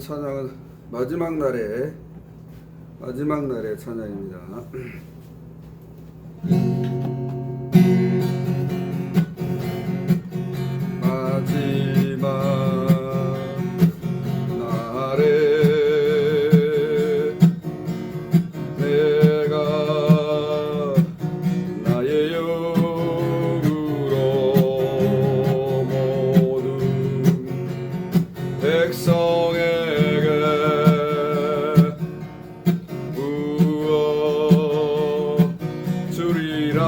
찬양은 마지막 날의 찬양입니다. 마지막 날에 내가 나의 영으로 모든 백성에게 부어주리라.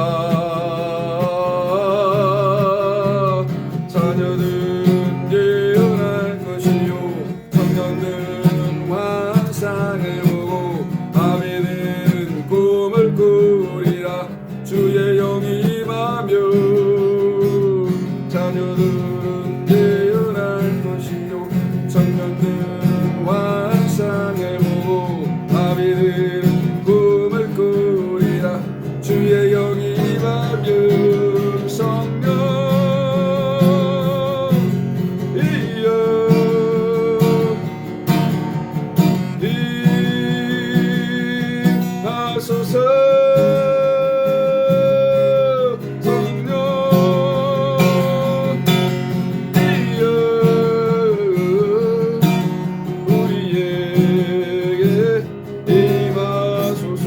자녀들은 예언할 것이요 청년들은 환상을 보고 아비들은 꿈을 꾸리라. 주의 영이 임하며 자녀들은 예언할 것이요 청년들은 환상을 보고 아비들은 꿈을 꾸리라. 주의 영이 임하며 성령 이여 임하소서. 성령 이여 우리에게 임하소서.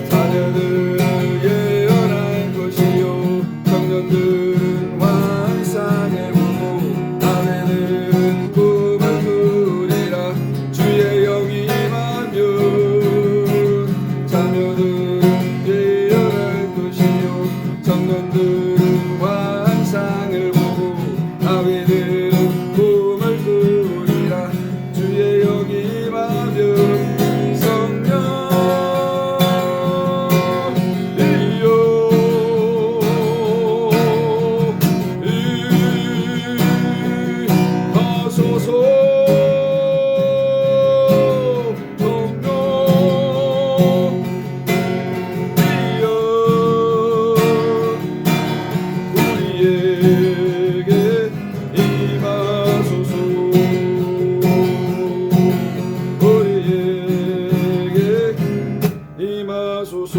자녀들 예언할 것이요 청년들은 환상을 보고 아내들은 꿈을 꾸리라. 주의 영이 임하며 자녀들은 예언할 것이요 청년들은 환상을 보고 아비들은 꿈을 꾸리라. 주의 영이 임하며 성령 이여 임하소서. 성령 이여 우리에게 임하소서. 우리에게 임하소서.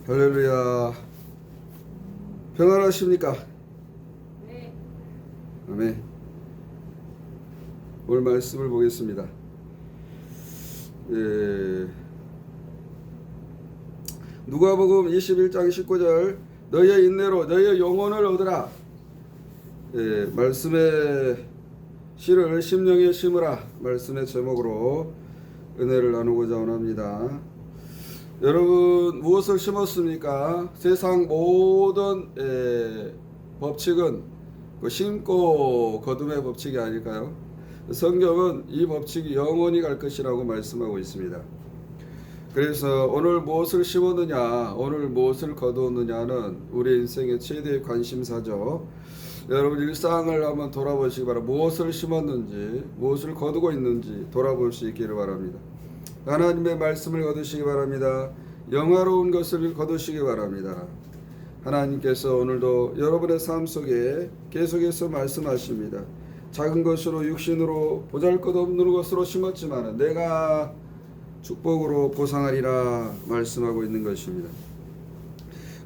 할렐루야. 평안하십니까? 네. 아멘. 오늘 말씀을 보겠습니다. 누가복음 21장 19절 너희의 인내로 너희의 영혼을 얻으라. 말씀의 씨를 심령에 심으라. 말씀의 제목으로 은혜를 나누고자 원합니다. 여러분 무엇을 심었습니까? 세상 모든 법칙은 그 심고 거둠의 법칙이 아닐까요? 성경은 이 법칙이 영원히 갈 것이라고 말씀하고 있습니다. 그래서 오늘 무엇을 심었느냐, 오늘 무엇을 거두었느냐는 우리 인생의 최대의 관심사죠. 여러분 일상을 한번 돌아보시기 바랍니다. 무엇을 심었는지, 무엇을 거두고 있는지 돌아볼 수 있기를 바랍니다. 하나님의 말씀을 거두시기 바랍니다. 영화로운 것을 거두시기 바랍니다. 하나님께서 오늘도 여러분의 삶 속에 계속해서 말씀하십니다. 작은 것으로 육신으로 보잘것없는 것으로 심었지만 내가 축복으로 보상하리라 말씀하고 있는 것입니다.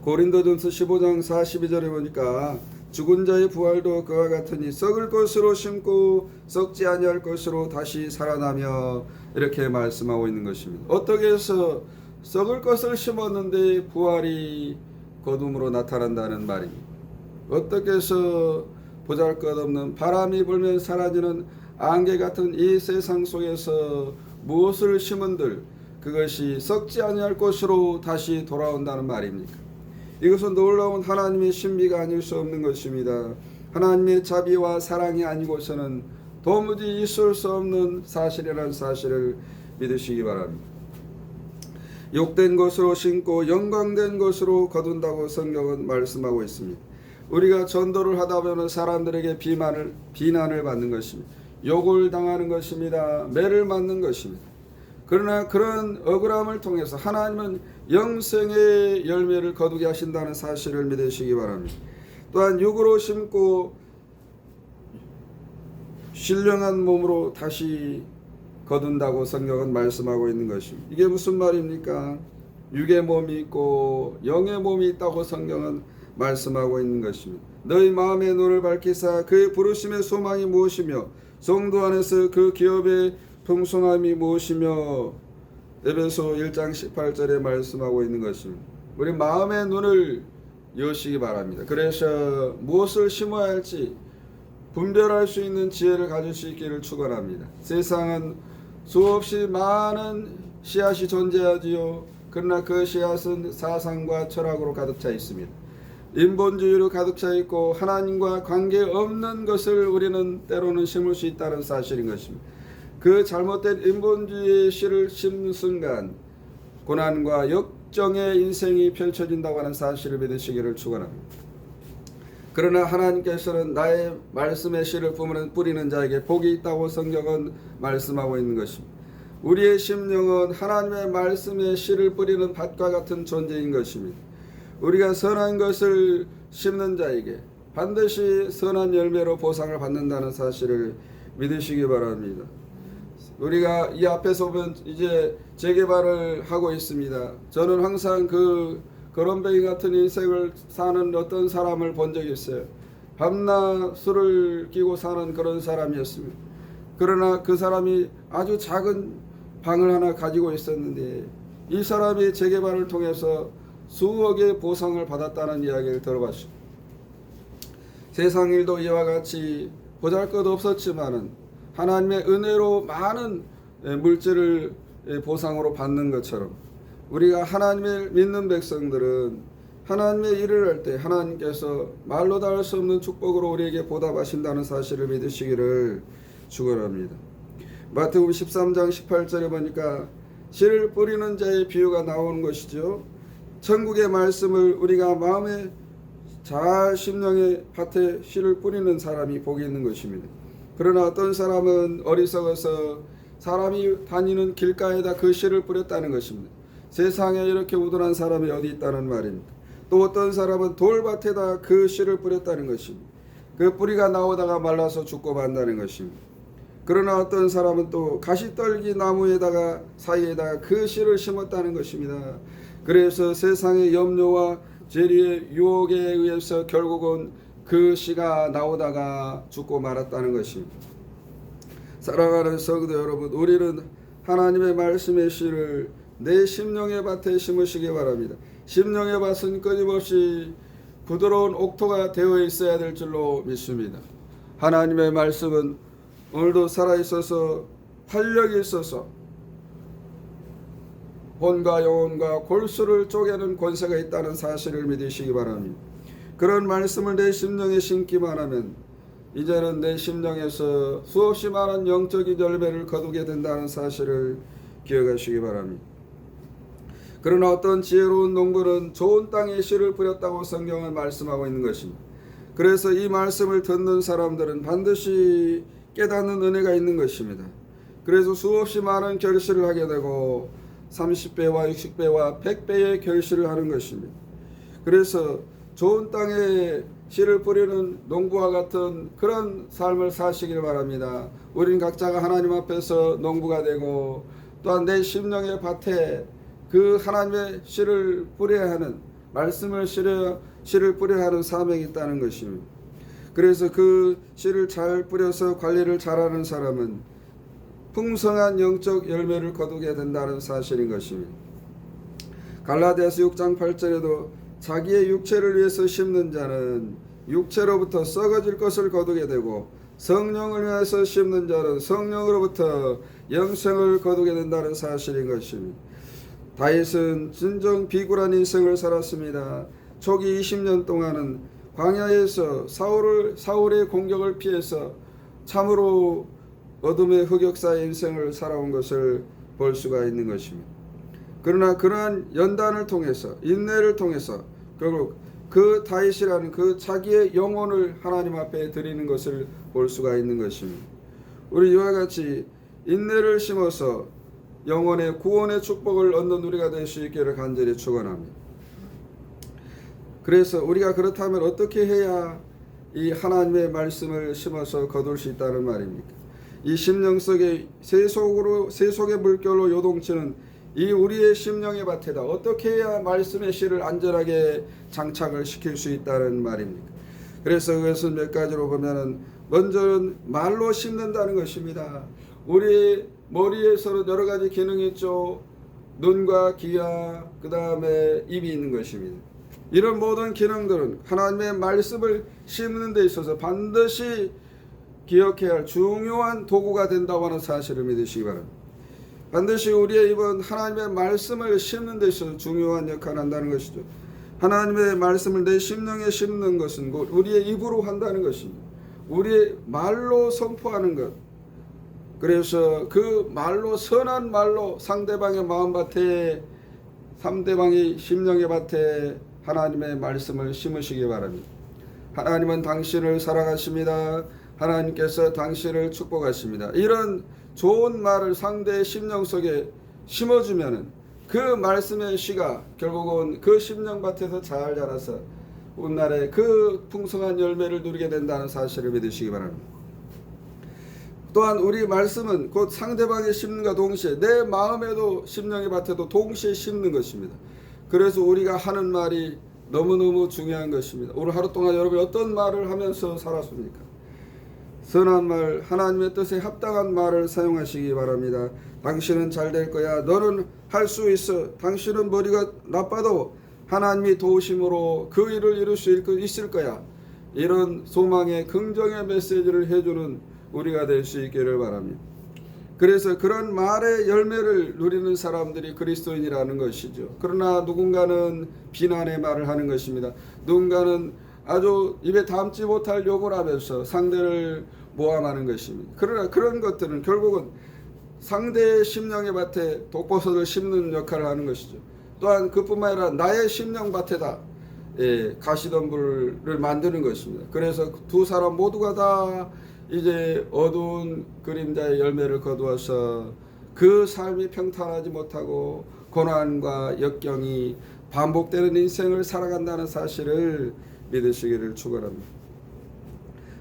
고린도전서 15장 42절에 보니까 죽은 자의 부활도 그와 같으니 썩을 것으로 심고 썩지 아니할 것으로 다시 살아나며 이렇게 말씀하고 있는 것입니다. 어떻게 해서 썩을 것을 심었는데 부활이 거둠으로 나타난다는 말입니다. 어떻게 해서 보잘것없는 바람이 불면 사라지는 안개 같은 이 세상 속에서 무엇을 심은들 그것이 썩지 아니할 것으로 다시 돌아온다는 말입니까? 이것은 놀라운 하나님의 신비가 아닐 수 없는 것입니다. 하나님의 자비와 사랑이 아니고서는 도무지 있을 수 없는 사실이라는 사실을 믿으시기 바랍니다. 욕된 것으로 심고 영광된 것으로 거둔다고 성경은 말씀하고 있습니다. 우리가 전도를 하다 보면 사람들에게 비난을 받는 것입니다. 욕을 당하는 것입니다. 매를 맞는 것입니다. 그러나 그런 억울함을 통해서 하나님은 영생의 열매를 거두게 하신다는 사실을 믿으시기 바랍니다. 또한 육으로 심고 신령한 몸으로 다시 거둔다고 성경은 말씀하고 있는 것입니다. 이게 무슨 말입니까? 육의 몸이 있고 영의 몸이 있다고 성경은 말씀하고 있는 것입니다. 너희 마음의 눈을 밝히사 그의 부르심의 소망이 무엇이며 성도 안에서 그 기업의 풍성함이 무엇이며 에베소 1장 18절에 말씀하고 있는 것입니다. 우리 마음의 눈을 여시기 바랍니다. 그래서 무엇을 심어야 할지 분별할 수 있는 지혜를 가질 수 있기를 축원합니다. 세상은 수없이 많은 씨앗이 존재하지요. 그러나 그 씨앗은 사상과 철학으로 가득 차 있습니다. 인본주의로 가득 차 있고 하나님과 관계없는 것을 우리는 때로는 심을 수 있다는 사실인 것입니다. 그 잘못된 인본주의의 씨를 심는 순간 고난과 역정의 인생이 펼쳐진다고 하는 사실을 믿으시기를 축원합니다. 그러나 하나님께서는 나의 말씀의 씨를 뿌리는 자에게 복이 있다고 성경은 말씀하고 있는 것입니다. 우리의 심령은 하나님의 말씀의 씨를 뿌리는 밭과 같은 존재인 것입니다. 우리가 선한 것을 심는 자에게 반드시 선한 열매로 보상을 받는다는 사실을 믿으시기 바랍니다. 우리가 이 앞에서 보면 이제 재개발을 하고 있습니다. 저는 항상 그 거렁뱅이 같은 인생을 사는 어떤 사람을 본 적이 있어요. 밤낮 술을 끼고 사는 그런 사람이었습니다. 그러나 그 사람이 아주 작은 방을 하나 가지고 있었는데 이 사람이 재개발을 통해서 수억의 보상을 받았다는 이야기를 들어봤습니다. 세상 일도 이와 같이 보잘것없었지만은 하나님의 은혜로 많은 물질을 보상으로 받는 것처럼 우리가 하나님을 믿는 백성들은 하나님의 일을 할 때 하나님께서 말로 다 할 수 없는 축복으로 우리에게 보답하신다는 사실을 믿으시기를 축원합니다. 마태복음 13장 18절에 보니까 씨를 뿌리는 자의 비유가 나오는 것이죠. 천국의 말씀을 우리가 마음에 잘 심령의 밭에 씨를 뿌리는 사람이 복이 있는 것입니다. 그러나 어떤 사람은 어리석어서 사람이 다니는 길가에다 그 씨를 뿌렸다는 것입니다. 세상에 이렇게 우둔한 사람이 어디 있다는 말입니다. 또 어떤 사람은 돌밭에다 그 씨를 뿌렸다는 것입니다. 그 뿌리가 나오다가 말라서 죽고 만다는 것입니다. 그러나 어떤 사람은 또 가시떨기 나무에다가 사이에다가 그 씨를 심었다는 것입니다. 그래서 세상의 염려와 재리의 유혹에 의해서 결국은 그 씨가 나오다가 죽고 말았다는 것입니다. 사랑하는 성도 여러분, 우리는 하나님의 말씀의 씨를 내 심령의 밭에 심으시기 바랍니다. 심령의 밭은 끊임없이 부드러운 옥토가 되어 있어야 될 줄로 믿습니다. 하나님의 말씀은 오늘도 살아있어서 활력이 있어서 혼과 영혼과 골수를 쪼개는 권세가 있다는 사실을 믿으시기 바랍니다. 그런 말씀을 내 심령에 심기만 하면 이제는 내 심령에서 수없이 많은 영적인 열매를 거두게 된다는 사실을 기억하시기 바랍니다. 그러나 어떤 지혜로운 농부는 좋은 땅에 씨를 뿌렸다고 성경은 말씀하고 있는 것입니다. 그래서 이 말씀을 듣는 사람들은 반드시 깨닫는 은혜가 있는 것입니다. 그래서 수없이 많은 결실을 하게 되고 30배와 60배와 100배의 결실을 하는 것입니다. 그래서 좋은 땅에 씨를 뿌리는 농부와 같은 그런 삶을 사시길 바랍니다. 우린 각자가 하나님 앞에서 농부가 되고 또한 내 심령의 밭에 그 하나님의 씨를 뿌려야 하는 말씀을 씨를 뿌려야 하는 사명이 있다는 것입니다. 그래서 그 씨를 잘 뿌려서 관리를 잘하는 사람은 풍성한 영적 열매를 거두게 된다는 사실인 것입니다. 갈라디아서 6장 8절에도 자기의 육체를 위해서 심는 자는 육체로부터 썩어질 것을 거두게 되고 성령을 위해서 심는 자는 성령으로부터 영생을 거두게 된다는 사실인 것입니다. 다윗은 진정 비굴한 인생을 살았습니다. 초기 20년 동안은 광야에서 사울의 공격을 피해서 참으로 어둠의 흑역사의 인생을 살아온 것을 볼 수가 있는 것입니다. 그러나 그러한 연단을 통해서 인내를 통해서 결국 그 다윗이라는 그 자기의 영혼을 하나님 앞에 드리는 것을 볼 수가 있는 것입니다. 우리 이와 같이 인내를 심어서 영혼의 구원의 축복을 얻는 우리가 될 수 있기를 간절히 축원합니다. 그래서 우리가 그렇다면 어떻게 해야 이 하나님의 말씀을 심어서 거둘 수 있다는 말입니까? 이 심령 속에 세속의 물결로 요동치는 이 우리의 심령의 밭에다 어떻게 해야 말씀의 씨를 안전하게 장착을 시킬 수 있다는 말입니까? 그래서 그것은 몇 가지로 보면은 먼저는 말로 심는다는 것입니다. 우리 머리에서는 여러 가지 기능이 있죠. 눈과 귀와 그 다음에 입이 있는 것입니다. 이런 모든 기능들은 하나님의 말씀을 심는 데 있어서 반드시 기억해야 할 중요한 도구가 된다고 하는 사실을 믿으시기 바랍니다. 반드시 우리의 입은 하나님의 말씀을 심는 데 있어서 중요한 역할을 한다는 것이죠. 하나님의 말씀을 내 심령에 심는 것은 우리의 입으로 한다는 것입니다. 우리의 말로 선포하는 것. 그래서 그 말로, 선한 말로 상대방의 마음밭에, 상대방의 심령의 밭에 하나님의 말씀을 심으시기 바랍니다. 하나님은 당신을 사랑하십니다. 하나님께서 당신을 축복하십니다. 이런 좋은 말을 상대의 심령 속에 심어주면은 그 말씀의 씨가 결국은 그 심령밭에서 잘 자라서 오늘날에 그 풍성한 열매를 누리게 된다는 사실을 믿으시기 바랍니다. 또한 우리 말씀은 곧 상대방의 심는과 동시에 내 마음에도 심령의 밭에도 동시에 심는 것입니다. 그래서 우리가 하는 말이 너무너무 중요한 것입니다. 오늘 하루 동안 여러분이 어떤 말을 하면서 살았습니까? 선한 말, 하나님의 뜻에 합당한 말을 사용하시기 바랍니다. 당신은 잘 될 거야. 너는 할 수 있어. 당신은 머리가 나빠도 하나님이 도우심으로 그 일을 이룰 수 있을 거야. 이런 소망의 긍정의 메시지를 해주는 우리가 될 수 있기를 바랍니다. 그래서 그런 말의 열매를 누리는 사람들이 그리스도인이라는 것이죠. 그러나 누군가는 비난의 말을 하는 것입니다. 누군가는 아주 입에 담지 못할 욕을 하면서 상대를 모함하는 것입니다. 그러나 그런 것들은 결국은 상대의 심령의 밭에 독버섯을 심는 역할을 하는 것이죠. 또한 그뿐만 아니라 나의 심령 밭에다 가시덤불을 만드는 것입니다. 그래서 두 사람 모두가 다 이제 어두운 그림자의 열매를 거두어서 그 삶이 평탄하지 못하고 고난과 역경이 반복되는 인생을 살아간다는 사실을 믿으시기를 축원합니다.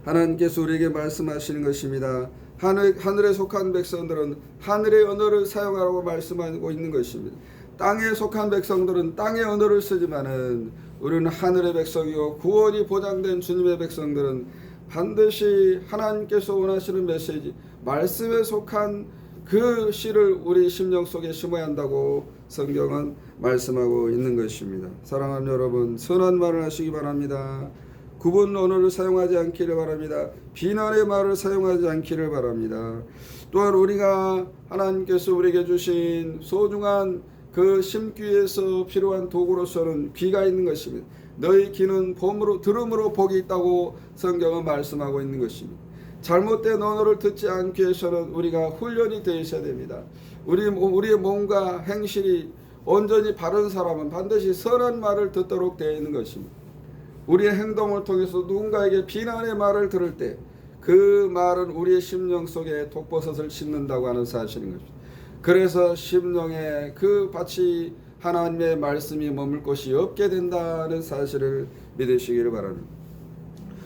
하나님께서 우리에게 말씀하시는 것입니다. 하늘에 속한 백성들은 하늘의 언어를 사용하라고 말씀하고 있는 것입니다. 땅에 속한 백성들은 땅의 언어를 쓰지만은 우리는 하늘의 백성이고 구원이 보장된 주님의 백성들은 반드시 하나님께서 원하시는 메시지, 말씀에 속한 그 씨를 우리 심령 속에 심어야 한다고 성경은 말씀하고 있는 것입니다. 사랑하는 여러분, 선한 말을 하시기 바랍니다. 구분 언어를 사용하지 않기를 바랍니다. 비난의 말을 사용하지 않기를 바랍니다. 또한 우리가 하나님께서 우리에게 주신 소중한 그 심기에서 필요한 도구로서는 귀가 있는 것입니다. 너희 귀는 들음으로 복이 있다고 성경은 말씀하고 있는 것입니다. 잘못된 언어를 듣지 않기 위해서는 우리가 훈련이 되어 있어야 됩니다. 우리의 몸과 행실이 온전히 바른 사람은 반드시 선한 말을 듣도록 되어 있는 것입니다. 우리의 행동을 통해서 누군가에게 비난의 말을 들을 때 그 말은 우리의 심령 속에 독버섯을 심는다고 하는 사실인 것입니다. 그래서 심령에 그 밭이 하나님의 말씀이 머물 곳이 없게 된다는 사실을 믿으시기를 바랍니다.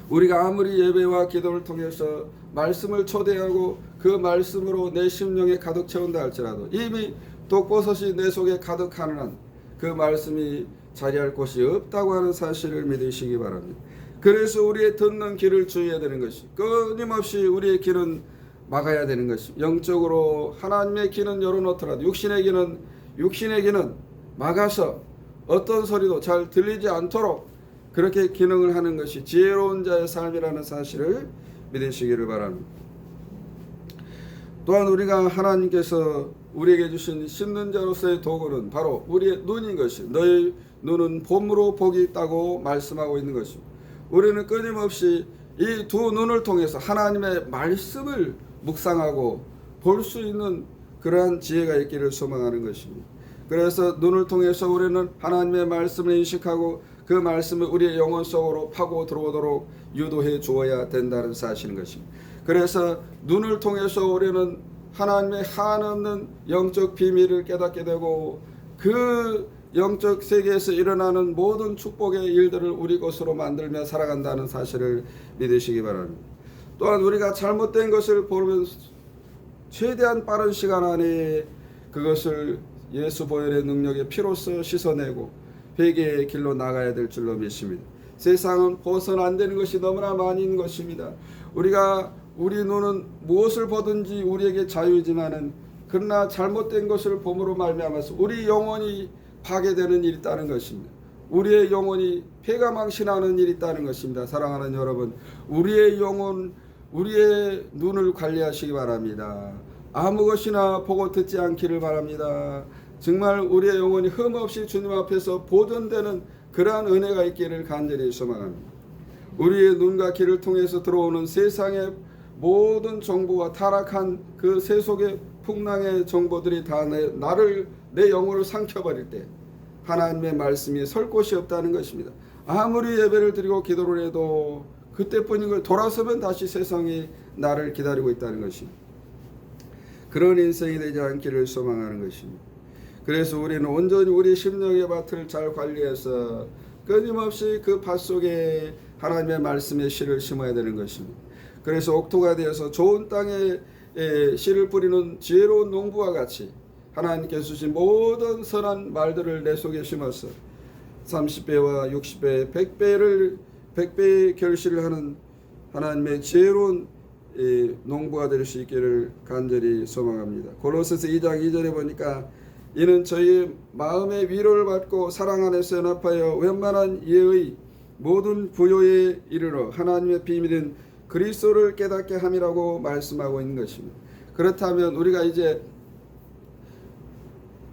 우리가 아무리 예배와 기도를 통해서 말씀을 초대하고 그 말씀으로 내 심령에 가득 채운다 할지라도 이미 독버섯이 내 속에 가득하는 한 그 말씀이 자리할 곳이 없다고 하는 사실을 믿으시기 바랍니다. 그래서 우리의 듣는 귀를 주의해야 되는 것이 끊임없이 우리의 귀는 막아야 되는 것입니다. 영적으로 하나님의 귀는 열어놓더라도 육신의 귀는 막아서 어떤 소리도 잘 들리지 않도록 그렇게 기능을 하는 것이 지혜로운 자의 삶이라는 사실을 믿으시기를 바랍니다. 또한 우리가 하나님께서 우리에게 주신 심는 자로서의 도구는 바로 우리의 눈인 것이 너희 눈은 봄으로 복이 있다고 말씀하고 있는 것입니다. 우리는 끊임없이 이 두 눈을 통해서 하나님의 말씀을 묵상하고 볼 수 있는 그러한 지혜가 있기를 소망하는 것입니다. 그래서 눈을 통해서 우리는 하나님의 말씀을 인식하고 그 말씀을 우리의 영혼 속으로 파고 들어오도록 유도해 주어야 된다는 사실인 것입니다. 그래서 눈을 통해서 우리는 하나님의 한없는 영적 비밀을 깨닫게 되고 그 영적 세계에서 일어나는 모든 축복의 일들을 우리 것으로 만들며 살아간다는 사실을 믿으시기 바랍니다. 또한 우리가 잘못된 것을 보면 최대한 빠른 시간 안에 그것을 예수 보혈의 능력의 피로써 씻어내고 회개의 길로 나가야 될 줄로 믿습니다. 세상은 벗어나 안 되는 것이 너무나 많이 있는 것입니다. 우리 눈은 무엇을 보든지 우리에게 자유이지만은 그러나 잘못된 것을 봄으로 말미암아서 우리 영혼이 파괴되는 일이 있다는 것입니다. 우리의 영혼이 폐가망신하는 일이 있다는 것입니다. 사랑하는 여러분, 우리의 영혼, 우리의 눈을 관리하시기 바랍니다. 아무 것이나 보고 듣지 않기를 바랍니다. 정말 우리의 영혼이 흠없이 주님 앞에서 보존되는 그러한 은혜가 있기를 간절히 소망합니다. 우리의 눈과 귀를 통해서 들어오는 세상의 모든 정보와 타락한 그 세속의 풍랑의 정보들이 다 내 영혼을 삼켜버릴 때 하나님의 말씀이 설 곳이 없다는 것입니다. 아무리 예배를 드리고 기도를 해도 그때뿐인 걸 돌아서면 다시 세상이 나를 기다리고 있다는 것입니다. 그런 인생이 되지 않기를 소망하는 것입니다. 그래서 우리는 온전히 우리 심령의 밭을 잘 관리해서 끊임없이 그 밭 속에 하나님의 말씀의 씨를 심어야 되는 것입니다. 그래서 옥토가 되어서 좋은 땅에 씨를 뿌리는 지혜로운 농부와 같이 하나님께서 주신 모든 선한 말들을 내 속에 심어서 30배와 60배, 100배의 결실을 하는 하나님의 지혜로운 농부가 될 수 있기를 간절히 소망합니다. 고로새서 2장 2절에 보니까 이는 저희 마음의 위로를 받고 사랑 안에서 연합하여 웬만한 예의 모든 부요에 이르러 하나님의 비밀인 그리스도를 깨닫게 함이라고 말씀하고 있는 것입니다. 그렇다면 우리가 이제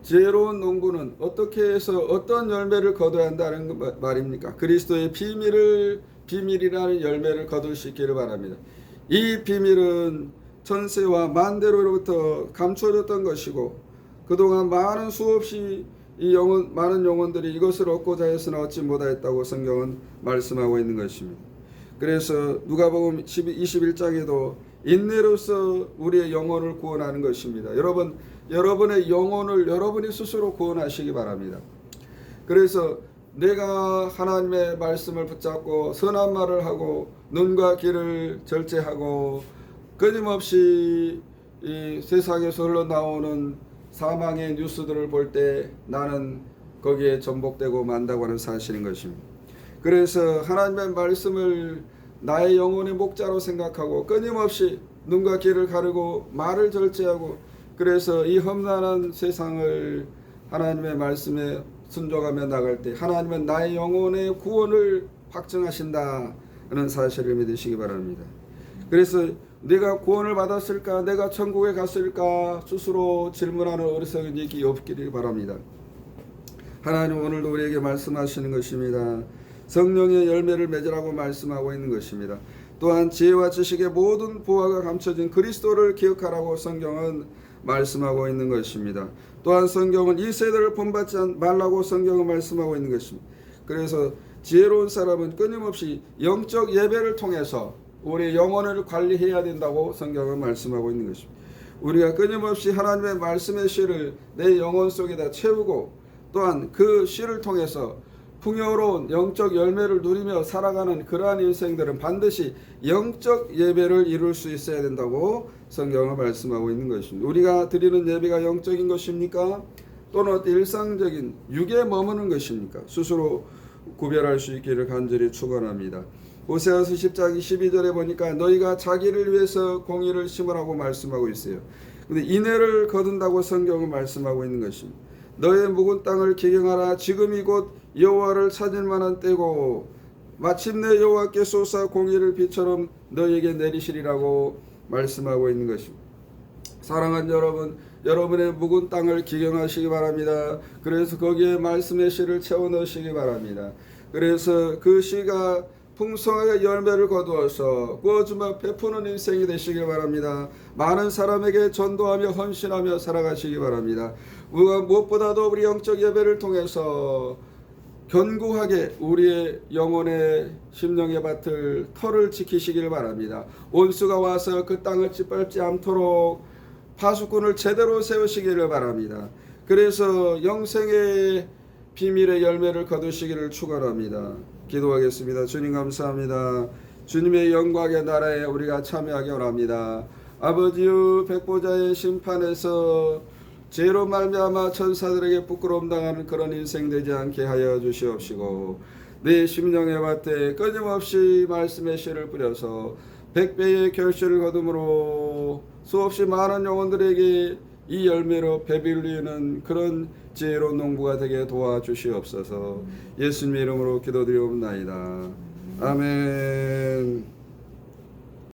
지혜로운 농부는 어떻게 해서 어떤 열매를 거둬야 한다는 말입니까? 그리스도의 비밀이라는 열매를 거둘 수 있기를 바랍니다. 이 비밀은 천세와 만대로로부터 감추어졌던 것이고 그동안 많은 수없이 많은 영혼들이 이것을 얻고자 했으나 얻지 못하였다고 성경은 말씀하고 있는 것입니다. 그래서 누가복음 21장에도 인내로서 우리의 영혼을 구원하는 것입니다. 여러분의 영혼을 여러분이 스스로 구원하시기 바랍니다. 그래서 내가 하나님의 말씀을 붙잡고 선한 말을 하고 눈과 귀를 절제하고 끊임없이 이 세상에서 흘러나오는 사망의 뉴스들을 볼 때 나는 거기에 전복되고 만다고 하는 사실인 것입니다. 그래서 하나님의 말씀을 나의 영혼의 목자로 생각하고 끊임없이 눈과 귀를 가르고 말을 절제하고 그래서 이 험난한 세상을 하나님의 말씀에 순종하며 나갈 때 하나님은 나의 영혼의 구원을 확증하신다는 사실을 믿으시기 바랍니다. 그래서 내가 구원을 받았을까? 내가 천국에 갔을까? 스스로 질문하는 어리석은 일이 없기를 바랍니다. 하나님 오늘도 우리에게 말씀하시는 것입니다. 성령의 열매를 맺으라고 말씀하고 있는 것입니다. 또한 지혜와 지식의 모든 보화가 감춰진 그리스도를 기억하라고 성경은 말씀하고 있는 것입니다. 또한 성경은 이 세대를 본받지 말라고 성경은 말씀하고 있는 것입니다. 그래서 지혜로운 사람은 끊임없이 영적 예배를 통해서 우리의 영혼을 관리해야 된다고 성경은 말씀하고 있는 것입니다. 우리가 끊임없이 하나님의 말씀의 씨를 내 영혼 속에다 채우고 또한 그 씨를 통해서 풍요로운 영적 열매를 누리며 살아가는 그러한 인생들은 반드시 영적 예배를 이룰 수 있어야 된다고 성경은 말씀하고 있는 것입니다. 우리가 드리는 예배가 영적인 것입니까? 또는 일상적인 육에 머무는 것입니까? 스스로 구별할 수 있기를 간절히 축원합니다. 호세아서 10장 12절에 보니까 너희가 자기를 위해서 공의를 심으라고 말씀하고 있어요. 근데 인애를 거둔다고 성경은 말씀하고 있는 것입니다. 너의 묵은 땅을 기경하라. 지금이 곧 여호와를 찾을 만한 때고 마침내 여호와께 쏟아 공의를 비처럼 너희에게 내리시리라고 말씀하고 있는 것입니다. 사랑하는 여러분, 여러분의 묵은 땅을 기경하시기 바랍니다. 그래서 거기에 말씀의 씨를 채워 넣으시기 바랍니다. 그래서 그 씨가 풍성하게 열매를 거두어서 꾸어주며 베푸는 인생이 되시길 바랍니다. 많은 사람에게 전도하며 헌신하며 살아가시기 바랍니다. 무엇보다도 우리 영적 예배를 통해서 견고하게 우리의 영혼의 심령의 밭을 터를 지키시길 바랍니다. 원수가 와서 그 땅을 짓밟지 않도록 파수꾼을 제대로 세우시기를 바랍니다. 그래서 영생의 비밀의 열매를 거두시기를 축원합니다. 기도하겠습니다. 주님 감사합니다. 주님의 영광의 나라에 우리가 참여하기 원합니다. 아버지여, 백보자의 심판에서 죄로 말미암아 천사들에게 부끄러움 당하는 그런 인생 되지 않게 하여 주시옵시고, 내 심령의 밭에 끊임없이 말씀의 씨를 뿌려서 100배의 결실을 거둠으로 수없이 많은 영혼들에게 이 열매로 배빌리는 그런 지혜로운 농부가 되게 도와주시옵소서. 예수님의 이름으로 기도드리옵나이다. 아멘.